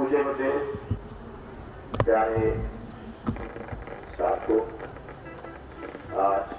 पूज्य मुझे प्यारे साथियों, आज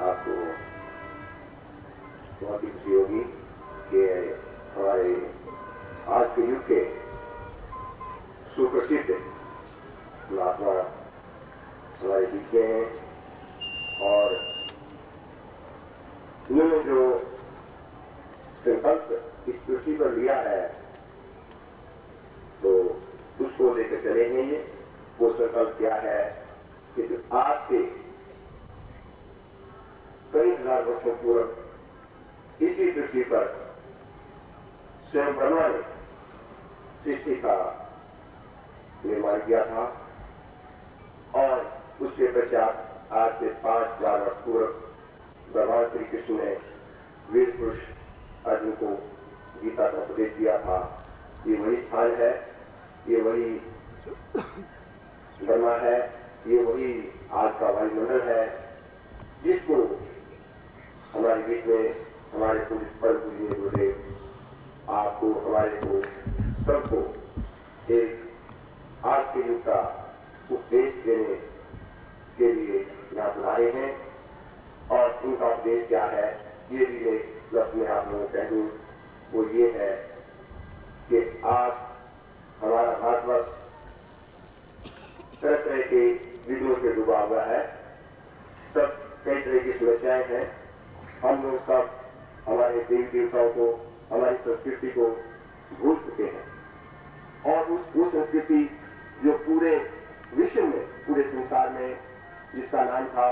आपको बहुत ही खुशी होगी कि हमारे आज के युग के सुप्रसिद्ध महात्मा हमारे बीच में हैं और उन्होंने जो संकल्प इस पृथ्वी पर लिया है तो उसको लेकर चलेंगे। वो संकल्प क्या है कि जो आज से कई हजार वर्षों पूर्व इसी पृथ्वी पर स्वयं ब्रह्मा ने सृष्टि का निर्माण किया था और उसके पश्चात आज से 5000 वर्ष पूर्व भगवान श्री कृष्ण ने वीर पुरुष अर्जुन को गीता का उपदेश दिया था। ये वही स्थान है, ये वही ब्रह्मा है, ये वही आज का वायुमंडल है जिसको हमारे बीच में हमारे परम पूजनीय गुरुदेव आपको हमारे को सबको एक आज के युग का उपदेश देने के लिए यहाँ बुलाए हैं और उनका उपदेश क्या है ये भी मैं अपने आप में कह दूं। वो ये है कि आज हमारा भारतवर्ष तरह तरह के विघ्नों से डूबा हुआ है, सब कई तरह की समस्याएं हैं। हम लोग सब हमारे देवी देवताओं को, हमारी संस्कृति को भूल चुके हैं और वो संस्कृति जो पूरे विश्व में, पूरे संसार में जिसका नाम था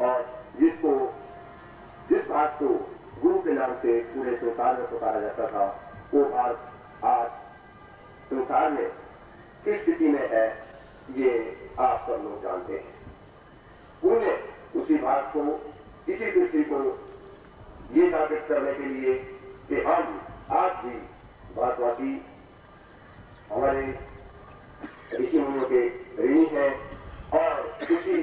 और जिस बात को गुरु के नाम से पूरे संसार में पुकारा जाता था, वो बात आज संसार में किस स्थिति में है ये आप सब लोग जानते हैं। उन्हें उसी बात को, इसी पृथ्वी को ये जागृत करने के लिए कि हम आज भी भारतवासी हमारे ऋषि मुनियों के ऋणी हैं और उसी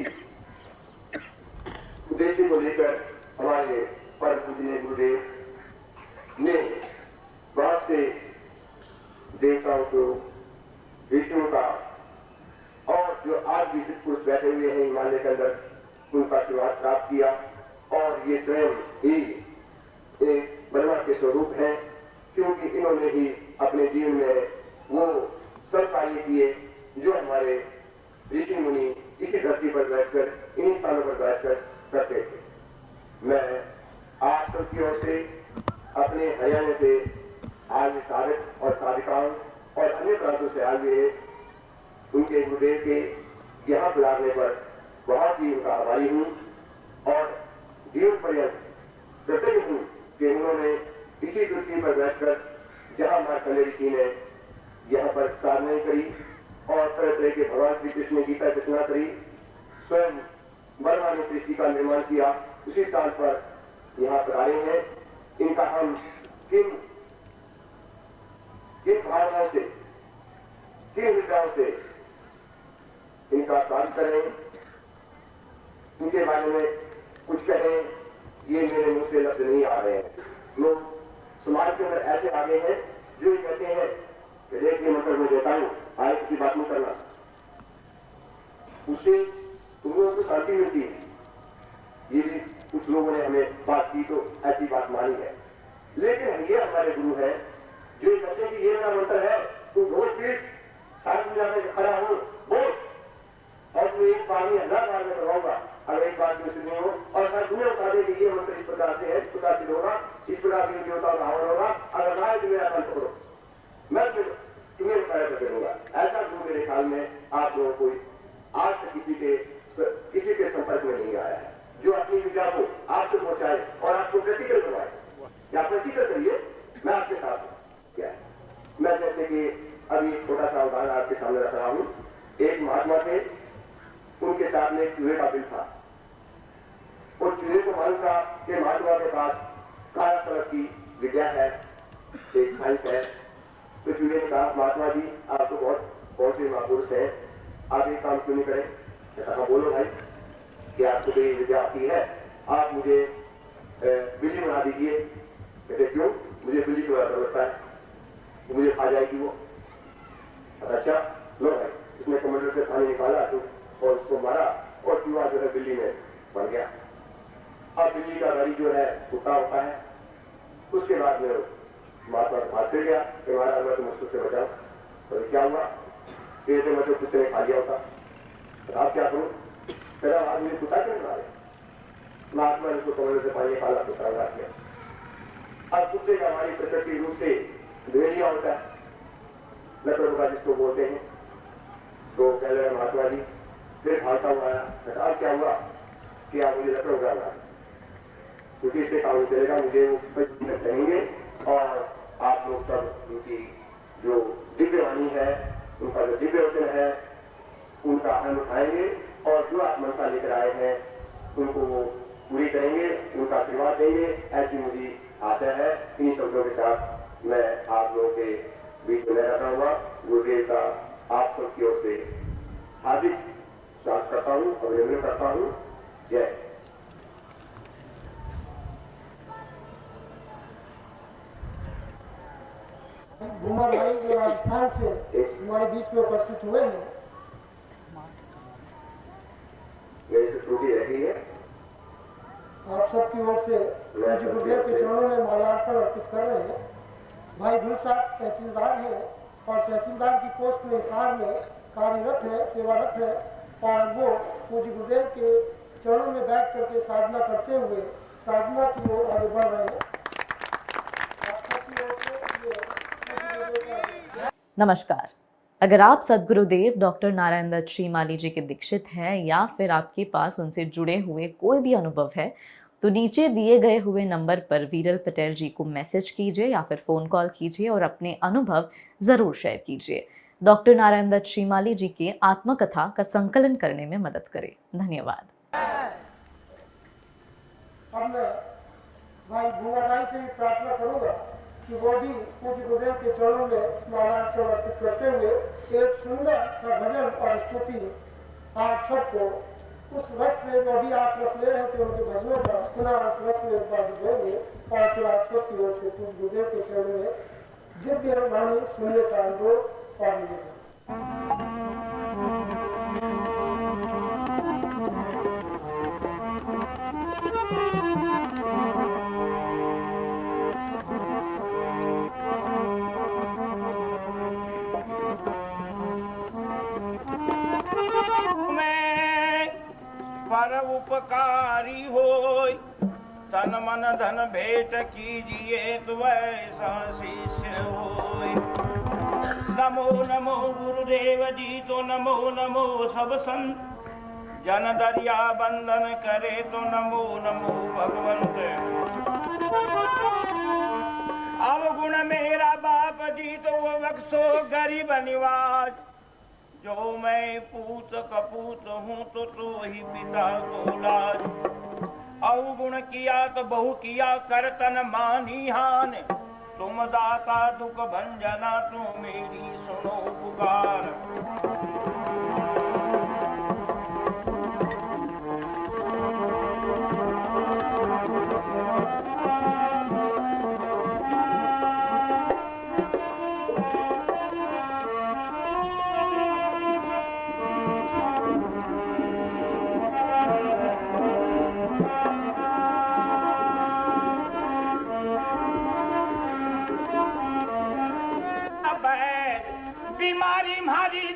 उद्देश्य को लेकर हमारे परम पूजनीय गुरुदेव ने बहुत से देवताओं को, विष्णु का और जो आज भी पुरुष बैठे हुए हैं हिमालय के अंदर, उनका आशीर्वाद प्राप्त किया और ये स्वयं ही एक ब्रह्मा के स्वरूप हैं क्योंकि इन्होंने ही अपने जीवन में वो सब कार्य किए जो हमारे ऋषि मुनि इसी धरती पर बैठकर, इन्हीं स्थानों पर बैठकर करते थे। मैं आप सबकी ओर से, अपने हरियाणा से आज साधक और साधिकाओं और अन्य प्रांतों से आए हुए उनके गुरुदेव के यहाँ बुलाने पर बहुत ही उनका आभारी हूँ और जीवन पर्यंत कृतज्ञ हूँ कि उन्होंने इसी पृथ्वी पर बैठकर जहाँ मार्कंडेय ऋषि ने यहाँ पर साधना करी और तरह तरह के भगवान श्री कृष्ण ने गीता रचना करी, स्वयं ब्रह्मा ने सृष्टि का निर्माण किया, उसी स्थान पर यहाँ पर आए हैं। इनका हम किन भावनाओं से, किन हृदयों से इनका स्वागत करें, उनके बारे में कुछ कहें, ये मेरे मुंह से लफ्ज नहीं आ रहे हैं। लोग समाज के अंदर ऐसे आगे हैं जो ये कहते हैं कि देखिए मंत्र में देता हूं, आए किसी बात नहीं करना, उससे तुम लोगों को शांति मिलती है। ये भी कुछ लोगों ने हमें बात की तो ऐसी बात मानी है, लेकिन ये हमारे गुरु है जो कहते हैं कि ये मेरा मंत्र है, तू ढोल पीट सारी दुनिया में खड़ा हो बोल और तू एक बार नहीं 1000 बार में करवाऊंगा, अगर एक बार तुम सुनी हो और सारी दुनिया बता दे कि ये मंत्र इस प्रकार से है, इस प्रकार से होगा, इस प्रकार की देवता का हवन होगा, अगर ना तो मेरा कंठ पकड़ो, मैं तुम्हें कार्य करूंगा। ऐसा गुरु मेरे ख्याल में आप लोगों को आज तक किसी के संपर्क में नहीं आया है जो अपनी विचार को आपसे पहुंचाए और आपको प्रैक्टिकल करवाए। या प्रैक्टिकल करिए, मैं आपके साथ हूं। क्या है, मैं जैसे कि अभी छोटा सा उदाहरण आपके सामने रख रहा हूं। एक महात्मा थे, उनके साथ में चूहे का बिल था और चूहे को मालूम था कि महात्मा के पास काला कलर की विद्या है, एक साइंस है। तो चूहे ने कहा, महात्मा जी आप तो बहुत से महापुरुष हैं, आप एक काम क्यों नहीं करें? कहा, बोलो भाई कि आपको कोई विद्या आती है, आप मुझे बिल्ली बना दीजिए। कहते क्यों? मुझे बिल्ली को डर लगता है। तो मुझे खा जाएगी वो। अच्छा लो भाई, उसने कमंडल से पानी निकाला तो और उसको मारा और चूहा जो है बिल्ली में मर गया। अब बिल्ली का गाड़ी जो है कुत्ता होता है। उसके बाद में महात्मा हाथ फिर गया कि महाराज मैं तुम उससे बचाओ। तो क्या हुआ, फिर से मतलब कुत्ते ने खा लिया होता, तो आप क्या करूं, तेरा आदमी कुत्ता क्यों मारे। महात्मा ने उसको कमरे से पानी निकाला, कुत्ता उड़ा दिया। अब कुत्ते का हमारी प्रकृति रूप से भेड़िया होता है, लकड़ का जिसको बोलते हैं। तो कह रहे महात्मा जी, फिर भागता हुआ आया, अब क्या हुआ कि आप मुझे लकड़ उड़ा रहा, क्योंकि इससे काम चलेगा, मुझे वो कहेंगे और आप लोग सब उनकी जो दिव्य वाणी है, उनका जो दिव्य वचन है, उनका आनंद उठाएंगे और जो आप मनसा लेकर आए हैं उनको वो पूरी करेंगे, उनका आशीर्वाद देंगे, ऐसी मुझे आशा है। इन शब्दों के साथ मैं आप लोगों के बीच में रहता हुआ गुरुदेव का आप सबकी ओर से हार्दिक स्वागत करता हूँ, अभिनंदन करता हूँ। जय। भूमा भाई जो राजस्थान से हमारे बीच में उपस्थित हुए हैं, मेरी से त्रुटि रही है, आप सबकी ओर से गुरुदेव के चरणों में माल्यार्पण अर्पित कर रहे हैं। भाई भूल साहब तहसीलदार है और तहसीलदार की पोस्ट में हिसार में कार्यरत है, सेवारत है, और वो पूज्य गुरुदेव के चरणों में बैठ करके साधना करते हुए साधना की ओर आगे बढ़ रहे हैं। नमस्कार। अगर आप सद्गुरुदेव डॉक्टर नारायण दत्त श्रीमाली जी के दीक्षित हैं या फिर आपके पास उनसे जुड़े हुए कोई भी अनुभव है, तो नीचे दिए गए हुए नंबर पर वीरल पटेल जी को मैसेज कीजिए या फिर फ़ोन कॉल कीजिए और अपने अनुभव ज़रूर शेयर कीजिए। डॉक्टर नारायण दत्त श्रीमाली जी की आत्मकथा का संकलन करने में मदद करें। धन्यवाद। अब मैं भाई भूमा भाई से भी प्रार्थना करूंगा कि वो भी पूज्य गुरुदेव के चरणों में माल्यार्पण अर्पित करते हुए एक सुंदर सा भजन और स्तुति आप सबको उस रस में जो भी आप रस ले रहे थे उनके भजनों का पुनः उस रस में उत्पादित होंगे और फिर आप सबकी ओर से पूज्य गुरुदेव के चरणों में दिव्य वाणी सुनने का अनुरोध और मिलेगा। पर उपकारी होय, तन मन धन भेंट कीजिए तो वैसा शिष्य होय। नमो नमो गुरुदेव जी, तो नमो नमो सब संत, जन दरिया बंदन करे तो नमो नमो भगवंत। अवगुण मेरा बाप जी, तो वो बख्शो गरीब निवाज, जो मैं पूत कपूत हूँ तो ही पिता को लाज। अवगुण किया तो बहु किया करतन मानी हान, तुम दाता दुख भंजना तुम मेरी सुनो पुकार। बीमारी मारी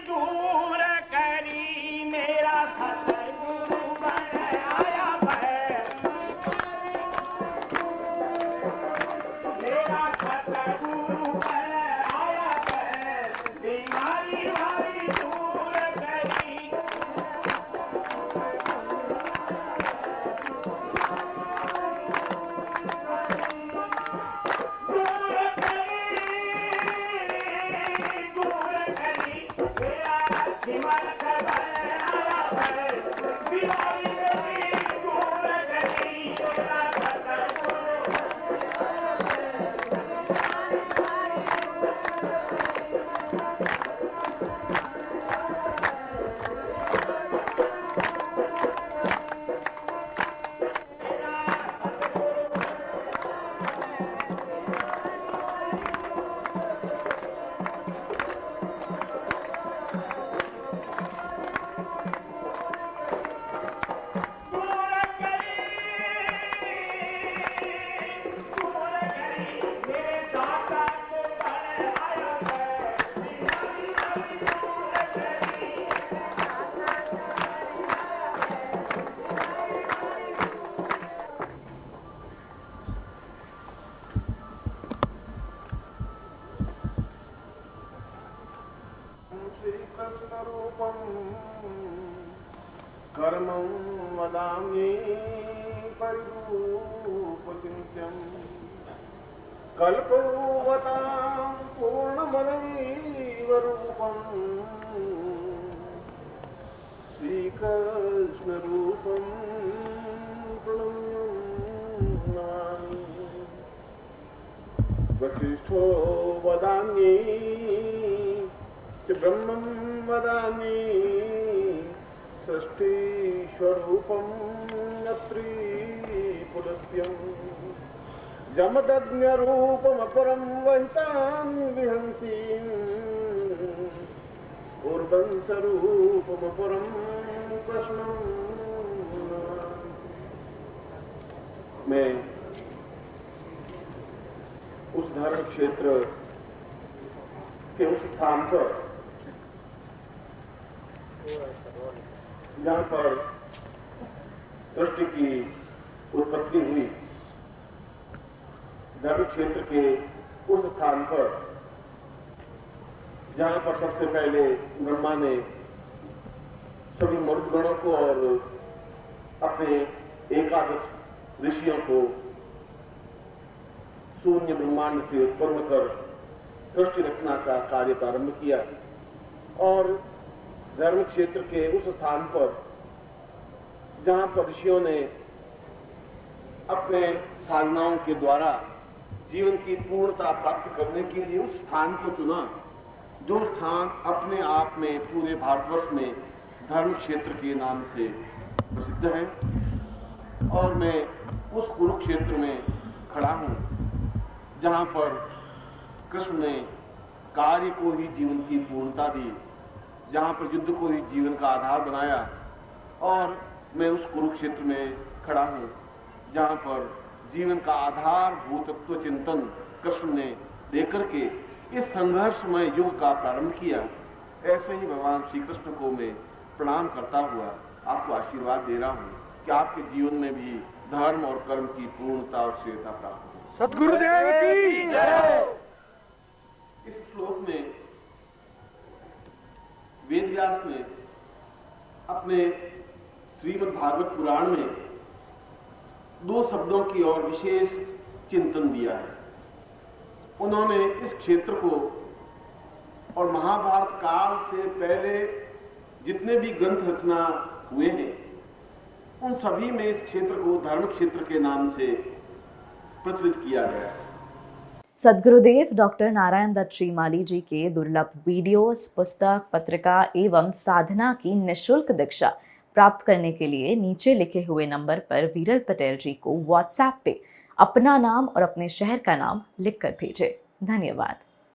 कर्मं वदामि परिरूपचिन्त्यम् कल्पवतां पूर्णमनैव रूपम् श्रीकृष्णरूपं प्रणम्य नमामि। वसिष्ठो वदामि च ब्रह्मं वदामि सृष्टिस्वरूपं त्रिपुलस्त्यम् जमदग्न्यरूपमपरं वहितां विहंसीम् उर्वंशरूपमपरं कृष्णं नमामि। मैं उस धर्म क्षेत्र के उस स्थान पर जहाँ पर सृष्टि की उत्पत्ति हुई, धर्म क्षेत्र के उस स्थान पर जहाँ पर सबसे पहले ब्रह्मा ने सभी मरुदगणों को और अपने 11 ऋषियों को शून्य ब्रह्मांड से उत्पन्न कर सृष्टि रचना का कार्य प्रारंभ किया। और धर्म क्षेत्र के उस स्थान पर जहाँ पर ऋषियों ने अपने साधनाओं के द्वारा जीवन की पूर्णता प्राप्त करने के लिए उस स्थान को चुना, जो स्थान अपने आप में पूरे भारतवर्ष में धर्म क्षेत्र के नाम से प्रसिद्ध है। और मैं उस कुरुक्षेत्र में खड़ा हूँ जहाँ पर कृष्ण ने कार्य को ही जीवन की पूर्णता दी, जहाँ पर युद्ध को ही जीवन का आधार बनाया। और मैं उस कुरुक्षेत्र में खड़ा हूँ जहाँ पर जीवन का आधारभूत तत्व चिंतन कृष्ण ने देकर के इस संघर्षमय युग का प्रारंभ किया। ऐसे ही भगवान श्री कृष्ण को मैं प्रणाम करता हुआ आपको आशीर्वाद दे रहा हूँ कि आपके जीवन में भी धर्म और कर्म की पूर्णता और श्रेयता प्राप्त हो। सद्गुरुदेव की जय। इस श्लोक में वेद व्यास ने अपने श्रीमद् भागवत पुराण में 2 शब्दों की ओर विशेष चिंतन दिया है। उन्होंने इस क्षेत्र को और महाभारत काल से पहले जितने भी ग्रंथ रचना हुए हैं उन सभी में इस क्षेत्र को धर्म क्षेत्र के नाम से प्रचलित किया गया है। सद्गुरुदेव डॉक्टर नारायण दत्त श्रीमाली जी के दुर्लभ वीडियोस, पुस्तक, पत्रिका एवं साधना की निःशुल्क दीक्षा प्राप्त करने के लिए नीचे लिखे हुए नंबर पर वीरल पटेल जी को व्हाट्सएप पे अपना नाम और अपने शहर का नाम लिखकर भेजें। धन्यवाद।